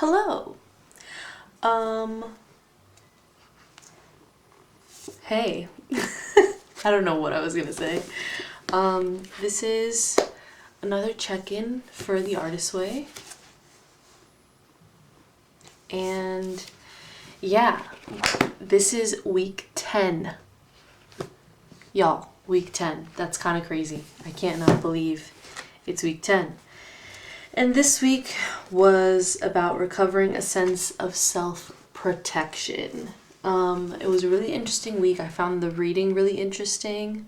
Hello. Um, hey. I don't know what I was gonna say. This is another check-in for The Artist Way. And yeah, this is week 10. Y'all, week 10. That's kind of crazy. I can't not believe it's week 10. And this week was about recovering a sense of self-protection. It was a really interesting week. I found the reading really interesting.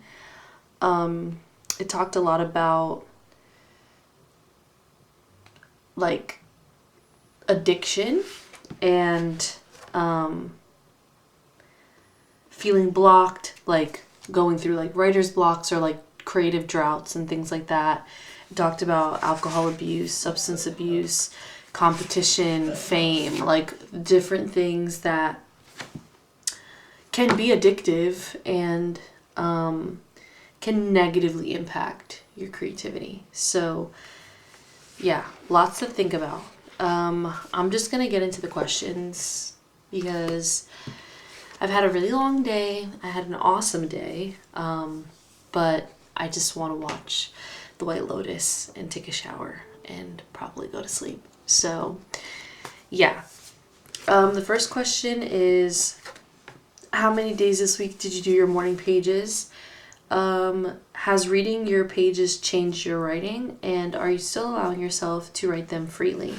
It talked a lot about like addiction and feeling blocked, like going through like writer's blocks or like creative droughts and things like that. It talked about alcohol abuse, substance abuse, competition, fame, like different things that can be addictive and can negatively impact your creativity. So yeah, lots to think about. I'm just gonna get into the questions because I've had a really long day. I had an awesome day, but I just want to watch The White Lotus and take a shower and probably go to sleep. So yeah, the first question is, how many days this week did you do your morning pages? Has reading your pages changed your writing, and are you still allowing yourself to write them freely?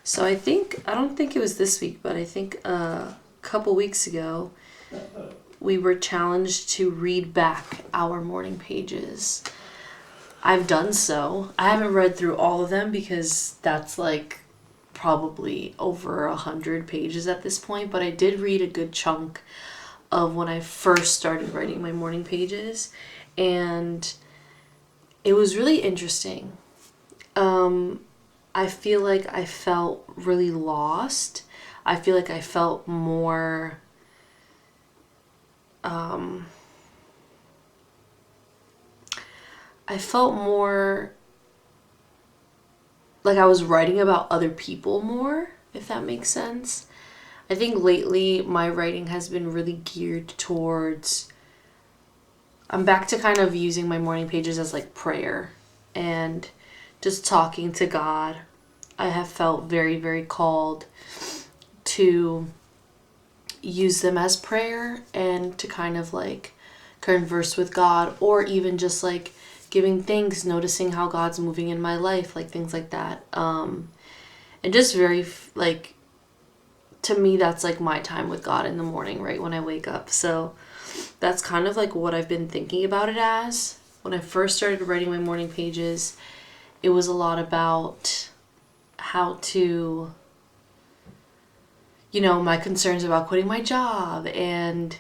So I don't think it was this week, but I think a couple weeks ago we were challenged to read back our morning pages. I've done so. I haven't read through all of them because that's like probably over 100 pages at this point, but I did read a good chunk of when I first started writing my morning pages, and it was really interesting. I feel like I felt really lost. I feel like I felt more I felt more like I was writing about other people more, if that makes sense. I think lately my writing has been really geared towards, I'm back to kind of using my morning pages as like prayer and just talking to God. I have felt very, very called to use them as prayer and to kind of like converse with God, or even just like giving thanks, noticing how God's moving in my life, like things like that. And just very like, to me, that's like my time with God in the morning, right when I wake up. So that's kind of like what I've been thinking about it as. When I first started writing my morning pages, it was a lot about how to, my concerns about quitting my job and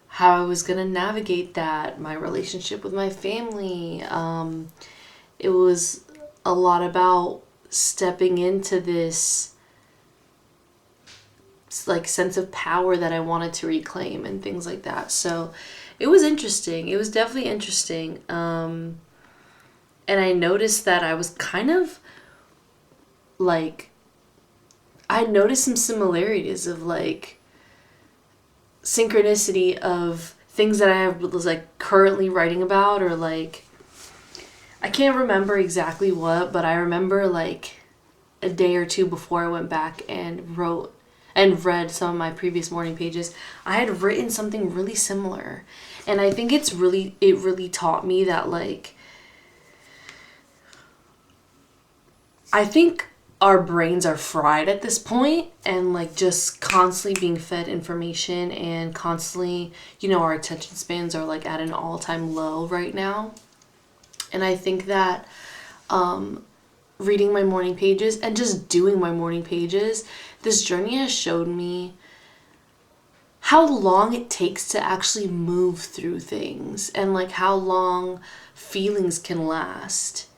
how I was going to navigate that, my relationship with my family. It was a lot about stepping into this like sense of power that I wanted to reclaim and things like that. So it was interesting. It was definitely interesting. And I noticed that I was kind of like, I noticed some similarities of like synchronicity of things that I was like currently writing about, or like, I can't remember exactly what, but I remember like a day or two before I went back and wrote and read some of my previous morning pages, I had written something really similar. And I think it really taught me that like, I think our brains are fried at this point, and like just constantly being fed information and constantly, our attention spans are like at an all-time low right now. And I think that reading my morning pages and just doing my morning pages, this journey has showed me how long it takes to actually move through things, and like how long feelings can last,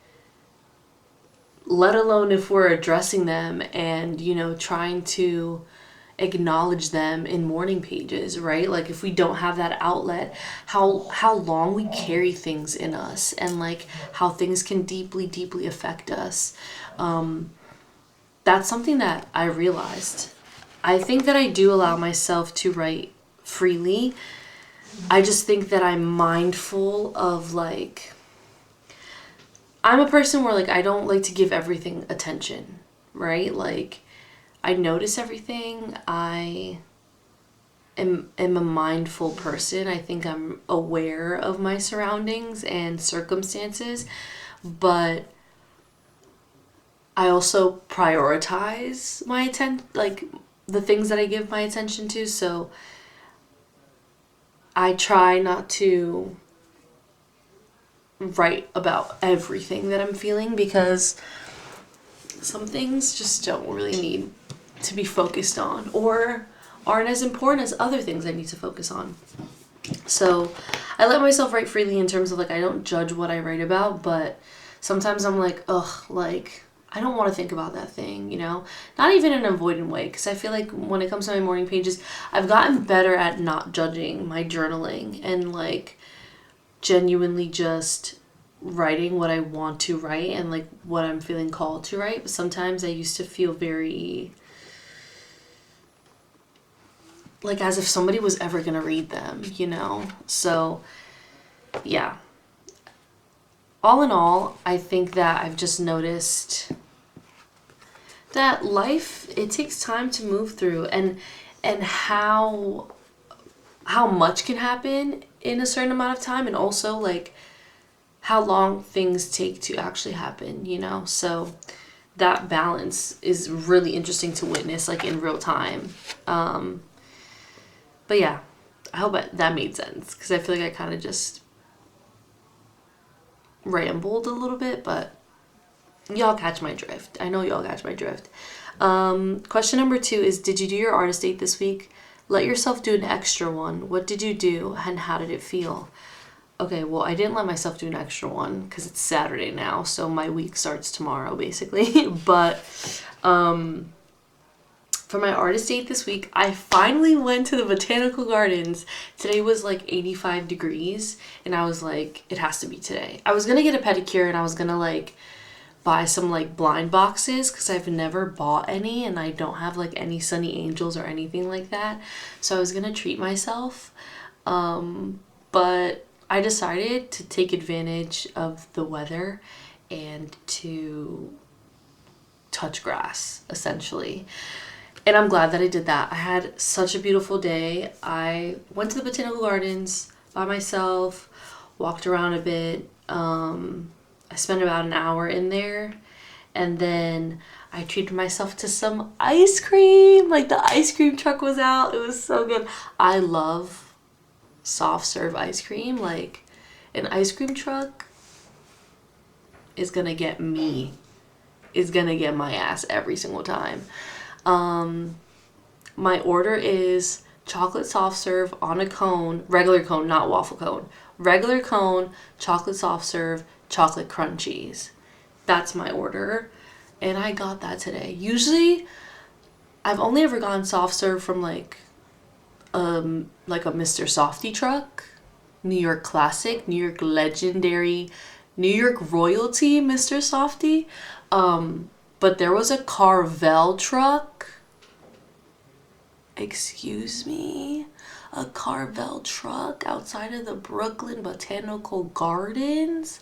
let alone if we're addressing them and, trying to acknowledge them in morning pages, right? Like if we don't have that outlet, how long we carry things in us, and like how things can deeply, deeply affect us. that's something that I realized. I think that I do allow myself to write freely. I just think that I'm mindful of like, I'm a person where like I don't like to give everything attention, right? Like I notice everything. I am a mindful person. I think I'm aware of my surroundings and circumstances, but I also prioritize my attention, like the things that I give my attention to. So I try not to write about everything that I'm feeling because some things just don't really need to be focused on or aren't as important as other things I need to focus on. So I let myself write freely in terms of like I don't judge what I write about, but sometimes I'm like, ugh, like I don't want to think about that thing, you know? Not even in an avoidant way, because I feel like when it comes to my morning pages, I've gotten better at not judging my journaling and like genuinely just writing what I want to write and like what I'm feeling called to write. But sometimes I used to feel very like as if somebody was ever gonna read them, you know? So yeah. All in all, I think that I've just noticed that life, it takes time to move through, and how much can happen in a certain amount of time, and also like how long things take to actually happen, you know? So that balance is really interesting to witness like in real time. But yeah, I hope that made sense, because I feel like I kind of just rambled a little bit, but y'all catch my drift. I know y'all catch my drift. Question number 2 is, did you do your artist date this week? Let yourself do an extra one. What did you do and how did it feel? Okay, well, I didn't let myself do an extra one because it's Saturday now, so my week starts tomorrow basically. But for my artist date this week, I finally went to the botanical gardens. Today was like 85 degrees and I was like, it has to be today. I was gonna get a pedicure and I was gonna like buy some like blind boxes because I've never bought any and I don't have like any Sunny Angels or anything like that. So I was gonna treat myself. But I decided to take advantage of the weather and to touch grass essentially. And I'm glad that I did that. I had such a beautiful day. I went to the botanical gardens by myself, walked around a bit. I spent about an hour in there, and then I treated myself to some ice cream. Like the ice cream truck was out. It was so good. I love soft serve ice cream. Like an ice cream truck is gonna get me. Is gonna get my ass every single time. My order is chocolate soft serve on a cone, regular cone, not waffle cone. Regular cone, chocolate soft serve, chocolate crunchies. That's my order. And I got that today. Usually, I've only ever gotten soft serve from like a Mr. Softee truck, New York classic, New York legendary, New York royalty, Mr. Softee. But there was a Carvel truck. Excuse me? A Carvel truck outside of the Brooklyn Botanical Gardens?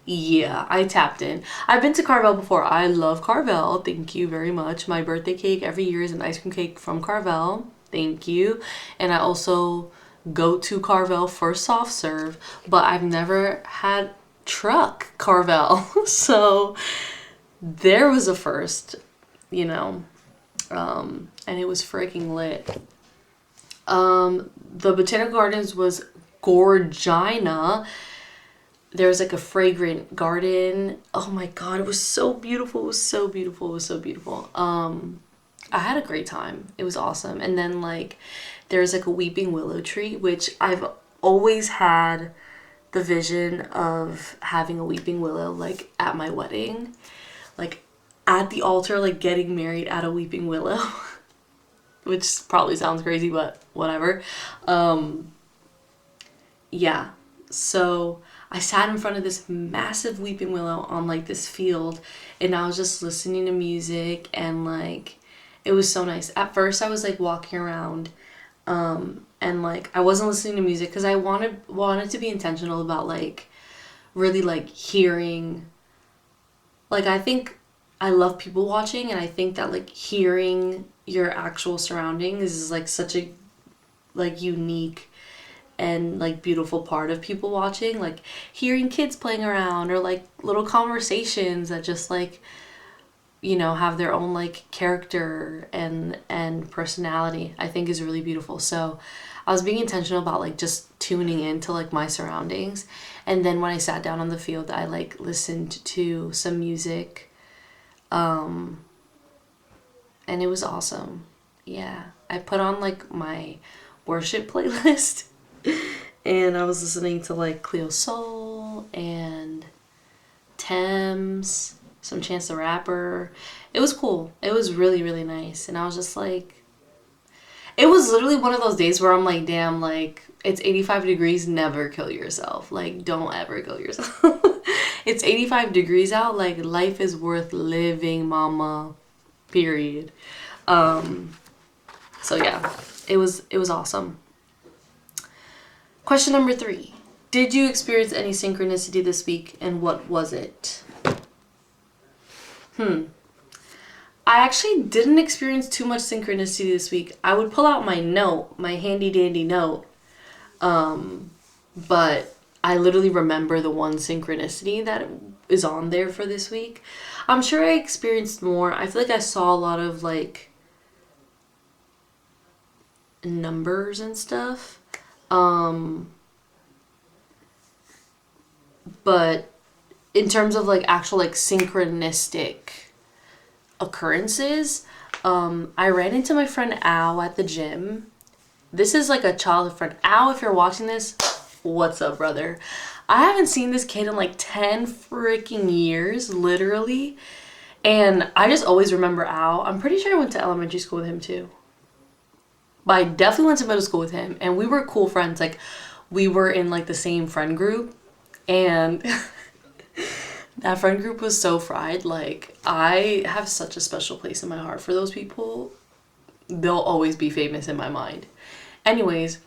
Yeah, I tapped in. I've been to Carvel before. I love Carvel. Thank you very much. My birthday cake every year is an ice cream cake from Carvel. Thank you. And I also go to Carvel for soft serve, but I've never had truck Carvel. So there was a first, you know, and it was freaking lit. The Botanical Gardens was Gorgina. There was like a fragrant garden. Oh my god, it was so beautiful. It was so beautiful. It was so beautiful. I had a great time. It was awesome. And then like there's like a weeping willow tree, which I've always had the vision of having a weeping willow like at my wedding. Like at the altar, like getting married at a weeping willow. Which probably sounds crazy, but whatever. Yeah. So I sat in front of this massive weeping willow on like this field, and I was just listening to music, and like it was so nice. At first I was like walking around, and like I wasn't listening to music because I wanted to be intentional about like really like hearing, like I think I love people watching, and I think that like hearing your actual surroundings is like such a like unique and like beautiful part of people watching, like hearing kids playing around or like little conversations that just like, you know, have their own like character and personality, I think is really beautiful. So I was being intentional about like just tuning into like my surroundings. And then when I sat down on the field, I like listened to some music, and it was awesome. Yeah, I put on like my worship playlist and I was listening to like Cleo Soul and Thames, some Chance the Rapper. It was cool. It was really, really nice. And I was just like, it was literally one of those days where I'm like, damn, like it's 85 degrees, never kill yourself. Like don't ever kill yourself. It's 85 degrees out, like life is worth living, mama. Period. So yeah, it was awesome. Question number 3. Did you experience any synchronicity this week, and what was it? I actually didn't experience too much synchronicity this week. I would pull out my note, my handy dandy note, but I literally remember the one synchronicity that is on there for this week. I'm sure I experienced more. I feel like I saw a lot of like numbers and stuff. But in terms of like actual like synchronistic occurrences, I ran into my friend Al at the gym. This is like a childhood friend. Al, if you're watching this, what's up, brother? I haven't seen this kid in like 10 freaking years, literally. And I just always remember Al. I'm pretty sure I went to elementary school with him too. But I definitely went to middle school with him. And we were cool friends. Like, we were in like the same friend group. And that friend group was so fried. Like, I have such a special place in my heart for those people. They'll always be famous in my mind. Anyways,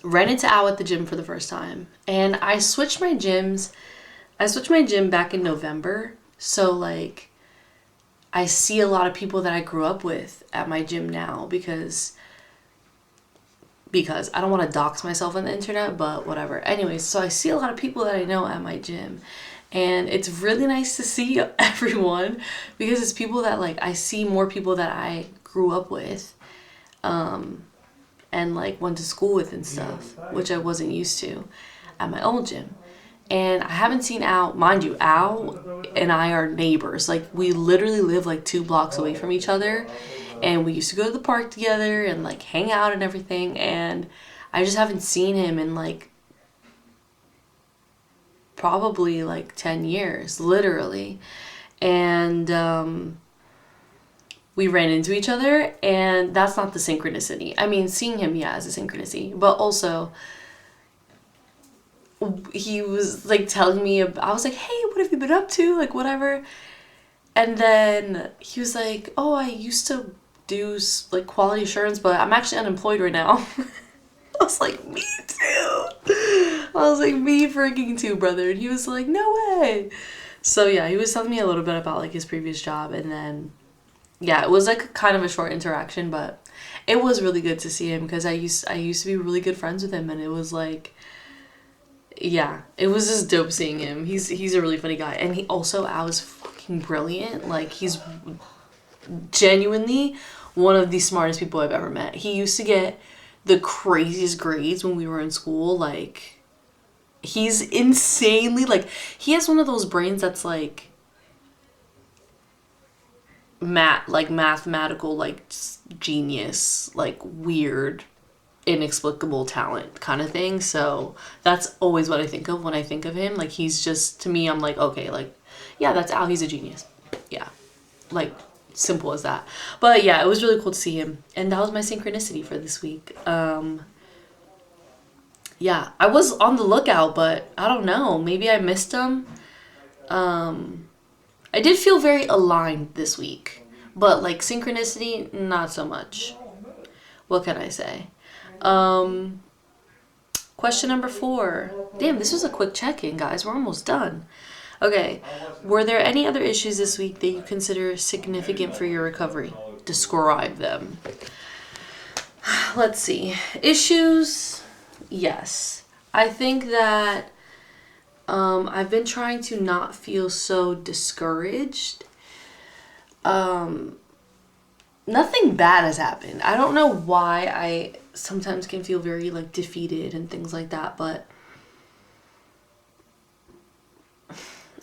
ran into Al at the gym for the first time. And I switched my gym back in November. So, like, I see a lot of people that I grew up with at my gym now because I don't want to dox myself on the internet, but whatever. Anyways, so I see a lot of people that I know at my gym. And it's really nice to see everyone because it's people that, like, I see more people that I grew up with and, like, went to school with and stuff, which I wasn't used to at my old gym. And I haven't seen Al. Mind you, Al and I are neighbors. Like, we literally live, like, 2 blocks away from each other. And we used to go to the park together and, like, hang out and everything. And I just haven't seen him in, like, probably, like, 10 years, literally. And we ran into each other. And that's not the synchronicity. I mean, seeing him, yeah, is a synchronicity. But also, he was, like, telling me, I was like, hey, what have you been up to? Like, whatever. And then he was like, oh, I used to do, like, quality assurance, but I'm actually unemployed right now. I was like, me too. I was like, me freaking too, brother. And he was like, no way. So, yeah, he was telling me a little bit about, like, his previous job. And then, yeah, it was, like, kind of a short interaction, but it was really good to see him because I used to be really good friends with him. And it was, like, yeah, it was just dope seeing him. He's a really funny guy. And he also, Al is fucking brilliant. Like, he's genuinely one of the smartest people I've ever met. He used to get the craziest grades when we were in school. Like, he's insanely, like, he has one of those brains that's like mathematical, like, genius, like, weird, inexplicable talent kind of thing. So that's always what I think of when I think of him. Like, he's just, to me, I'm like, okay, like, yeah, that's Al, he's a genius. Yeah, like, simple as that. But yeah, it was really cool to see him, and that was my synchronicity for this week. yeah, I was on the lookout, but I don't know. Maybe I missed them. I did feel very aligned this week, but like synchronicity, not so much. What can I say? Um, Question number 4. Damn, this was a quick check-in, guys. We're almost done. Okay. Were there any other issues this week that you consider significant for your recovery? Describe them. Let's see. Issues? Yes. I think that I've been trying to not feel so discouraged. Nothing bad has happened. I don't know why I sometimes can feel very like defeated and things like that, but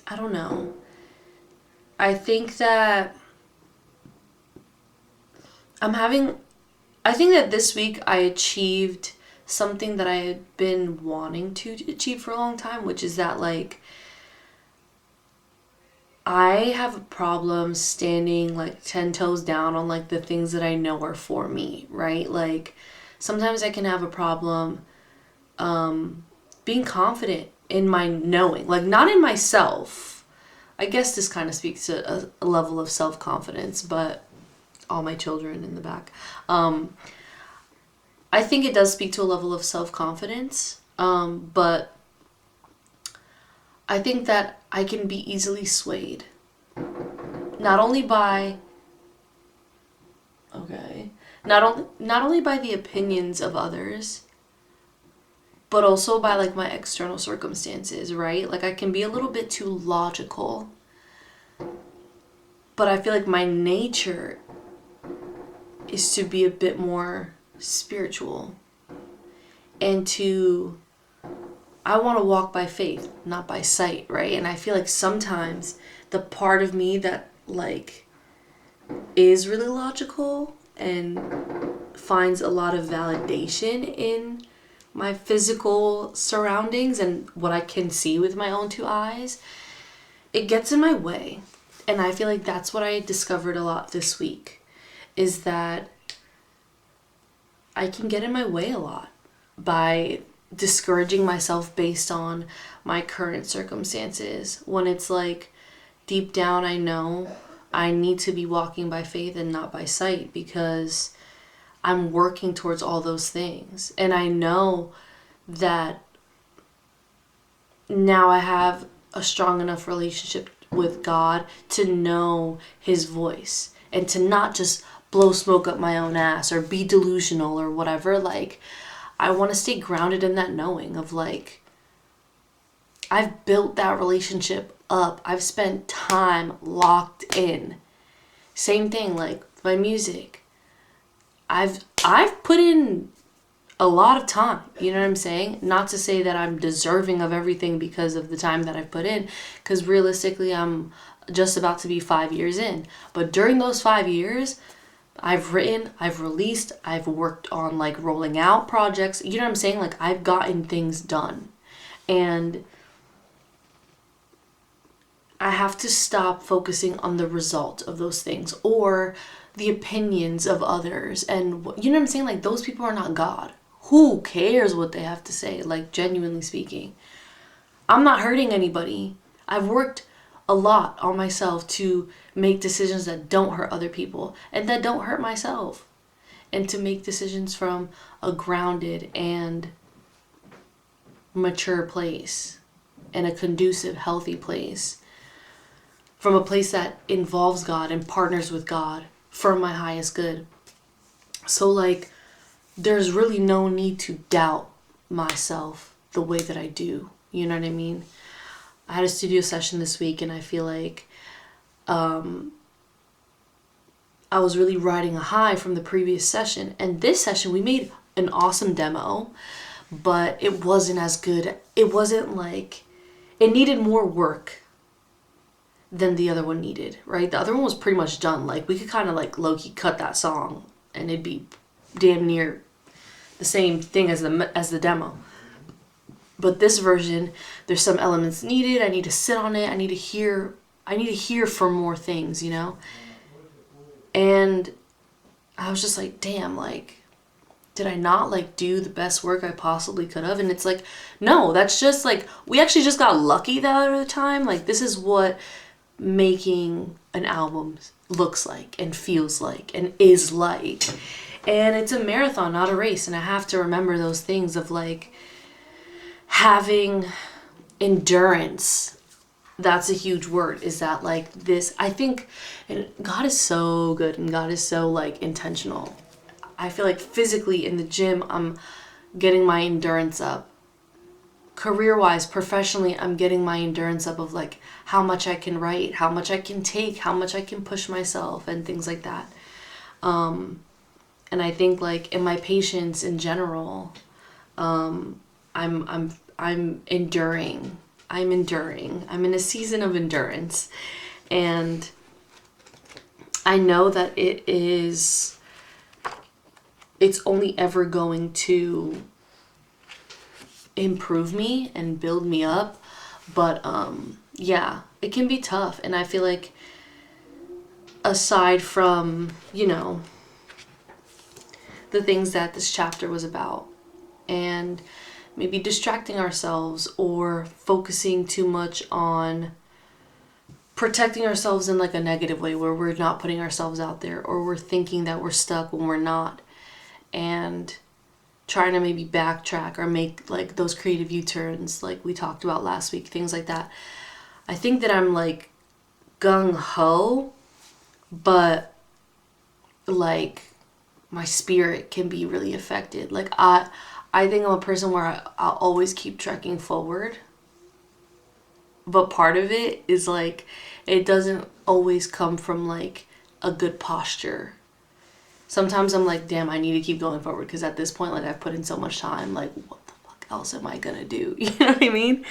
I don't know. I think that I think that this week I achieved something that I had been wanting to achieve for a long time, which is that like I have a problem standing like 10 toes down on like the things that I know are for me, right? Like sometimes I can have a problem being confident in my knowing, like not in myself. I guess this kind of speaks to a level of self-confidence, but all my children in the back. I think it does speak to a level of self-confidence, but I think that I can be easily swayed. Not only by not only by the opinions of others, but also by like my external circumstances, right? Like I can be a little bit too logical. But I feel like my nature is to be a bit more spiritual and I want to walk by faith, not by sight, right? And I feel like sometimes the part of me that like is really logical and finds a lot of validation in my physical surroundings and what I can see with my own 2 eyes, it gets in my way. And I feel like that's what I discovered a lot this week, is that I can get in my way a lot by discouraging myself based on my current circumstances, when it's like deep down I know I need to be walking by faith and not by sight, because I'm working towards all those things. And I know that now I have a strong enough relationship with God to know his voice and to not just blow smoke up my own ass or be delusional or whatever. Like I want to stay grounded in that knowing of like I've built that relationship up. I've spent time locked in. Same thing like my music. I've put in a lot of time, you know what I'm saying? Not to say that I'm deserving of everything because of the time that I've put in, because realistically I'm just about to be 5 years in. But during those 5 years, I've written, I've released, I've worked on like rolling out projects, you know what I'm saying? Like I've gotten things done. And I have to stop focusing on the result of those things or the opinions of others. And you know what I'm saying? Like those people are not God. Who cares what they have to say? Like genuinely speaking, I'm not hurting anybody. I've worked a lot on myself to make decisions that don't hurt other people and that don't hurt myself, and to make decisions from a grounded and mature place and a conducive, healthy place, from a place that involves God and partners with God for my highest good. So like there's really no need to doubt myself the way that I do. You know what I mean? I had a studio session this week and I feel like I was really riding a high from the previous session. And this session we made an awesome demo, but it wasn't as good. It wasn't like, it needed more work than the other one needed, right? The other one was pretty much done. Like we could kind of like low-key cut that song and it'd be damn near the same thing as the demo. But this version, there's some elements needed. I need to sit on it. I need to hear for more things, you know? And I was just like, damn, like did I not like do the best work I possibly could have? And it's like, no, that's just like, we actually just got lucky that other time. Like, this is what making an album looks like and feels like and is like. And it's a marathon, not a race. And I have to remember those things of like having endurance. That's a huge word. Is that like this, I think, and God is so good and God is so like intentional. I feel like physically in the gym, I'm getting my endurance up. Career-wise, professionally, I'm getting my endurance up of like how much I can write, how much I can take, how much I can push myself and things like that. And I think like in my patience in general, I'm enduring. I'm enduring. I'm in a season of endurance. And I know that it's only ever going to improve me and build me up. But yeah, it can be tough. And I feel like aside from, you know, the things that this chapter was about, and maybe distracting ourselves or focusing too much on protecting ourselves in like a negative way where we're not putting ourselves out there, or we're thinking that we're stuck when we're not, and trying to maybe backtrack or make like those creative U-turns like we talked about last week, things like that. I think that I'm like gung-ho, but like my spirit can be really affected. Like I think I'm a person where I'll always keep trekking forward. But part of it is like, it doesn't always come from like a good posture. Sometimes I'm like, damn, I need to keep going forward because at this point, like I've put in so much time, like what the fuck else am I gonna do? You know what I mean?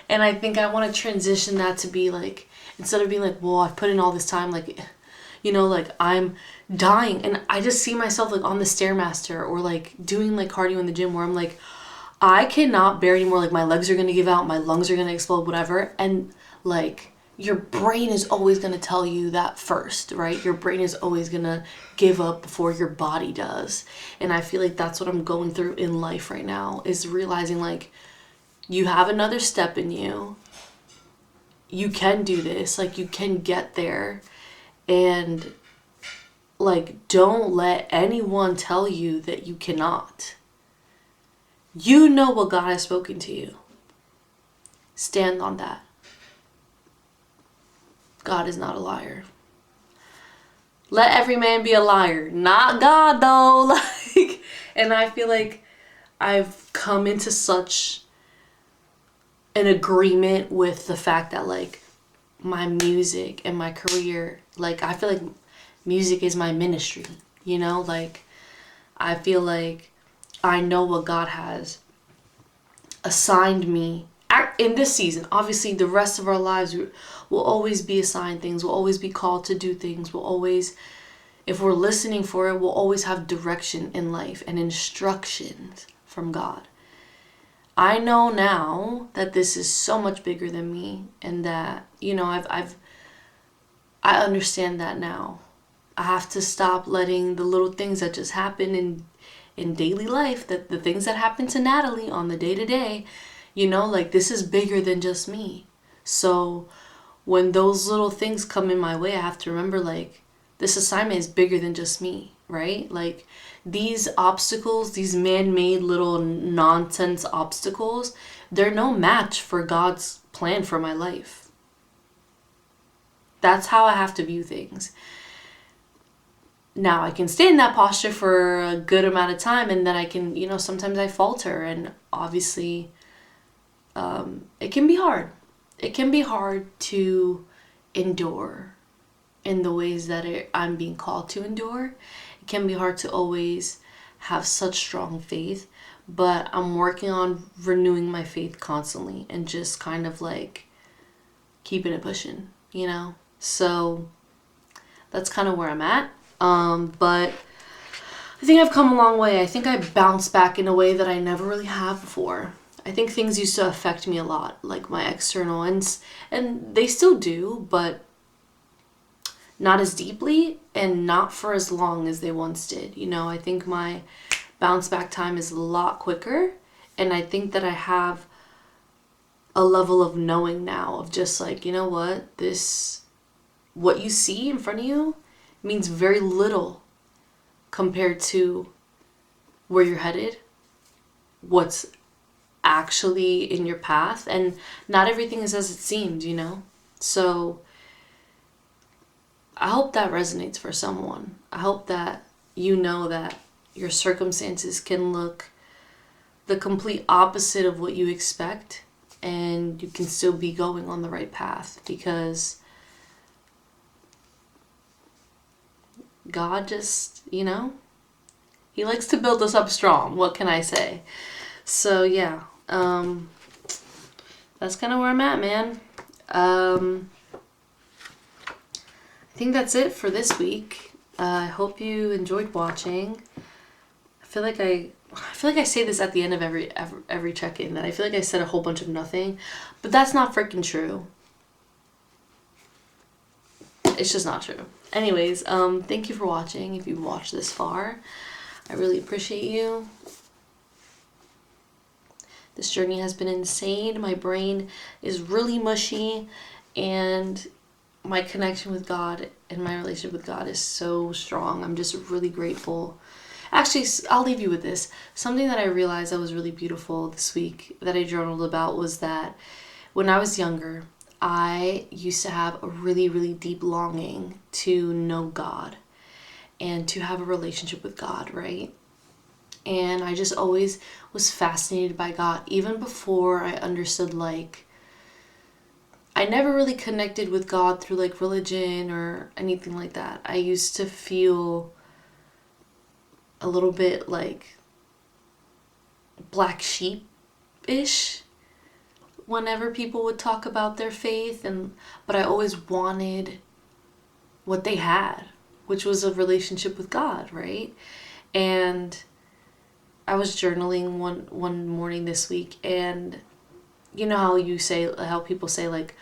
And I think I want to transition that to be like, instead of being like, well, I've put in all this time, like, you know, like I'm dying, and I just see myself like on the Stairmaster or like doing like cardio in the gym where I'm like, I cannot bear anymore, like my legs are gonna give out, my lungs are gonna explode, whatever. And like your brain is always gonna tell you that first, right? Your brain is always gonna give up before your body does. And I feel like that's what I'm going through in life right now, is realizing like you have another step in you. You can do this, like you can get there. And like, don't let anyone tell you that you cannot. You know what God has spoken to you. Stand on that. God is not a liar. Let every man be a liar. Not God though. Like, and I feel like I've come into such an agreement with the fact that like my music and my career, like I feel like music is my ministry, you know? Like I feel like I know what God has assigned me in this season. Obviously the rest of our lives will always be assigned things, we'll always be called to do things, we'll always, if we're listening for it, we'll always have direction in life and instructions from God. I know now that this is so much bigger than me, and that, you know, I understand that now. I have to stop letting the little things that just happen in daily life, that the things that happen to Natalie on the day-to-day, you know, like this is bigger than just me. So when those little things come in my way, I have to remember like this assignment is bigger than just me, right? Like these obstacles, these man-made little nonsense obstacles, they're no match for God's plan for my life. That's how I have to view things. Now I can stay in that posture for a good amount of time, and then I can, you know, sometimes I falter, and obviously it can be hard. It can be hard to endure in the ways that I'm being called to endure. It can be hard to always have such strong faith, but I'm working on renewing my faith constantly and just kind of like keeping it pushing, you know? So that's kind of where I'm at. But I think I've come a long way. I think I bounced back in a way that I never really have before. I think things used to affect me a lot, like my external, and they still do, but not as deeply and not for as long as they once did. You know, I think my bounce back time is a lot quicker. And I think that I have a level of knowing now of just like, you know what, what you see in front of you means very little compared to where you're headed, what's actually in your path, and not everything is as it seems, you know? So I hope that resonates for someone. I hope that you know that your circumstances can look the complete opposite of what you expect, and you can still be going on the right path, because God just, you know, he likes to build us up strong. What can I say? So yeah, that's kind of where I'm at, man. I think that's it for this week. I hope you enjoyed watching. I feel like I say this at the end of every check-in, that I feel like I said a whole bunch of nothing, but that's not freaking true. It's just not true. Anyways, thank you for watching. If you've watched this far, I really appreciate you. This journey has been insane. My brain is really mushy, and my connection with God and my relationship with God is so strong. I'm just really grateful. Actually, I'll leave you with this. Something that I realized that was really beautiful this week that I journaled about was that when I was younger, I used to have a really, really deep longing to know God and to have a relationship with God, right? And I just always was fascinated by God, even before I understood, like, I never really connected with God through like religion or anything like that. I used to feel a little bit like black sheep-ish whenever people would talk about their faith, but I always wanted what they had, which was a relationship with God, right? And I was journaling one morning this week, and you know how people say, like,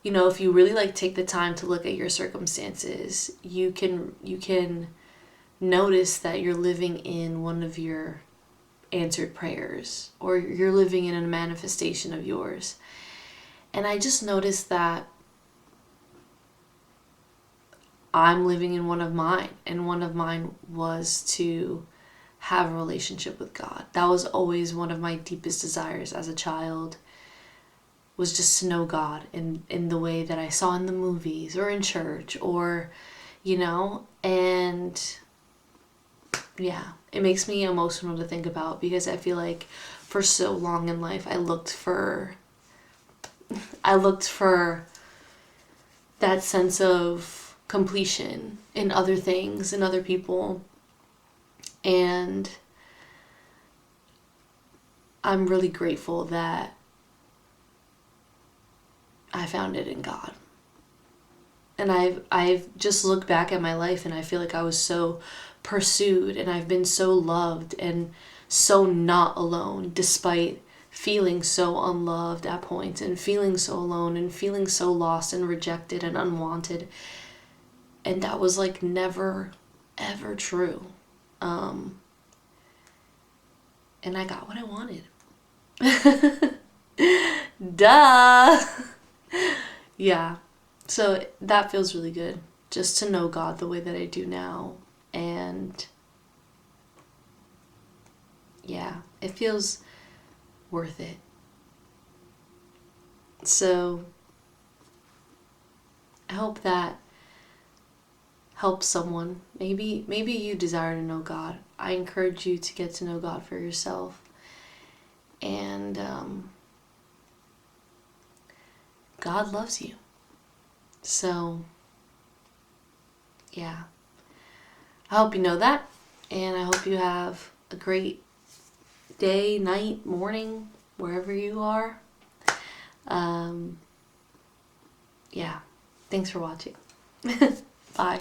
you know, if you really like take the time to look at your circumstances, you can notice that you're living in one of your answered prayers, or you're living in a manifestation of yours. And I just noticed that I'm living in one of mine, and one of mine was to have a relationship with God. That was always one of my deepest desires as a child, was just to know God in the way that I saw in the movies or in church, or, you know, and yeah, it makes me emotional to think about, because I feel like for so long in life I looked for that sense of completion in other things and other people, and I'm really grateful that I found it in God. And I've just looked back at my life, and I feel like I was so pursued, and I've been so loved and so not alone, despite feeling so unloved at points, and feeling so alone, and feeling so lost and rejected and unwanted. And that was like never ever true. And I got what I wanted. Duh. Yeah. So that feels really good, just to know God the way that I do now. And yeah, it feels worth it. So I hope that helps someone. Maybe you desire to know God. I encourage you to get to know God for yourself. And God loves you. So yeah, I hope you know that, and I hope you have a great day, night, morning, wherever you are. Yeah, thanks for watching. Bye.